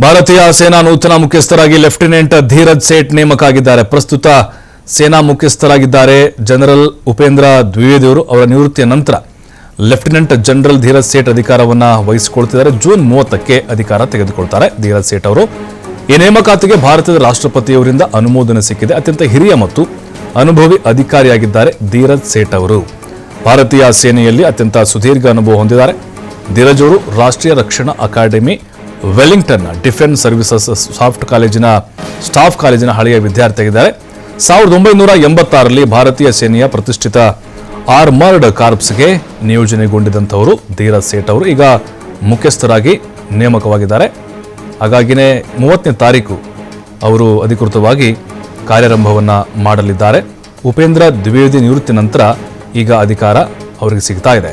ಭಾರತೀಯ ಸೇನಾ ನೂತನ ಮುಖ್ಯಸ್ಥರಾಗಿ ಲೆಫ್ಟಿನೆಂಟ್ ಧೀರಜ್ ಸೇಠ್ ನೇಮಕ ಆಗಿದ್ದಾರೆ. ಪ್ರಸ್ತುತ ಸೇನಾ ಮುಖ್ಯಸ್ಥರಾಗಿದ್ದಾರೆ ಜನರಲ್ ಉಪೇಂದ್ರ ದ್ವಿವೇದಿ ಅವರು. ಅವರ ನಿವೃತ್ತಿಯ ನಂತರ ಲೆಫ್ಟಿನೆಂಟ್ ಜನರಲ್ ಧೀರಜ್ ಸೇಠ್ ಅಧಿಕಾರವನ್ನು ವಹಿಸಿಕೊಳ್ತಿದ್ದಾರೆ. ಜೂನ್ 30ಕ್ಕೆ ಅಧಿಕಾರ ತೆಗೆದುಕೊಳ್ತಾರೆ ಧೀರಜ್ ಸೇಠ್ ಅವರು. ಈ ನೇಮಕಾತಿಗೆ ಭಾರತದ ರಾಷ್ಟ್ರಪತಿಯವರಿಂದ ಅನುಮೋದನೆ ಸಿಕ್ಕಿದೆ. ಅತ್ಯಂತ ಹಿರಿಯ ಮತ್ತು ಅನುಭವಿ ಅಧಿಕಾರಿಯಾಗಿದ್ದಾರೆ ಧೀರಜ್ ಸೇಠ್ ಅವರು. ಭಾರತೀಯ ಸೇನೆಯಲ್ಲಿ ಅತ್ಯಂತ ಸುದೀರ್ಘ ಅನುಭವ ಹೊಂದಿದ್ದಾರೆ. ಧೀರಜ್ ಅವರು ರಾಷ್ಟ್ರೀಯ ರಕ್ಷಣಾ academy Wellington defence services staff ಕಾಲೇಜಿನ ಹಳೆಯ ವಿದ್ಯಾರ್ಥಿಯಾಗಿದ್ದಾರೆ. 1986ರಲ್ಲಿ ಭಾರತೀಯ ಸೇನೆಯ ಪ್ರತಿಷ್ಠಿತ ಆರ್ಮರ್ಡ್ ಕಾರ್ಪ್ಸ್ಗೆ ನಿಯೋಜನೆಗೊಂಡಿದ್ದಂಥವರು ಧೀರಜ್ ಸೇಠ್ ಅವರು. ಈಗ ಮುಖ್ಯಸ್ಥರಾಗಿ ನೇಮಕವಾಗಿದ್ದಾರೆ. ಹಾಗಾಗಿನೇ 30ನೇ ತಾರೀಕು ಅವರು ಅಧಿಕೃತವಾಗಿ ಕಾರ್ಯಾರಂಭವನ್ನು ಮಾಡಲಿದ್ದಾರೆ. ಉಪೇಂದ್ರ ದ್ವಿವೇದಿ ನಿವೃತ್ತಿ ನಂತರ ಈಗ ಅಧಿಕಾರ ಅವರಿಗೆ ಸಿಗ್ತಾ ಇದೆ.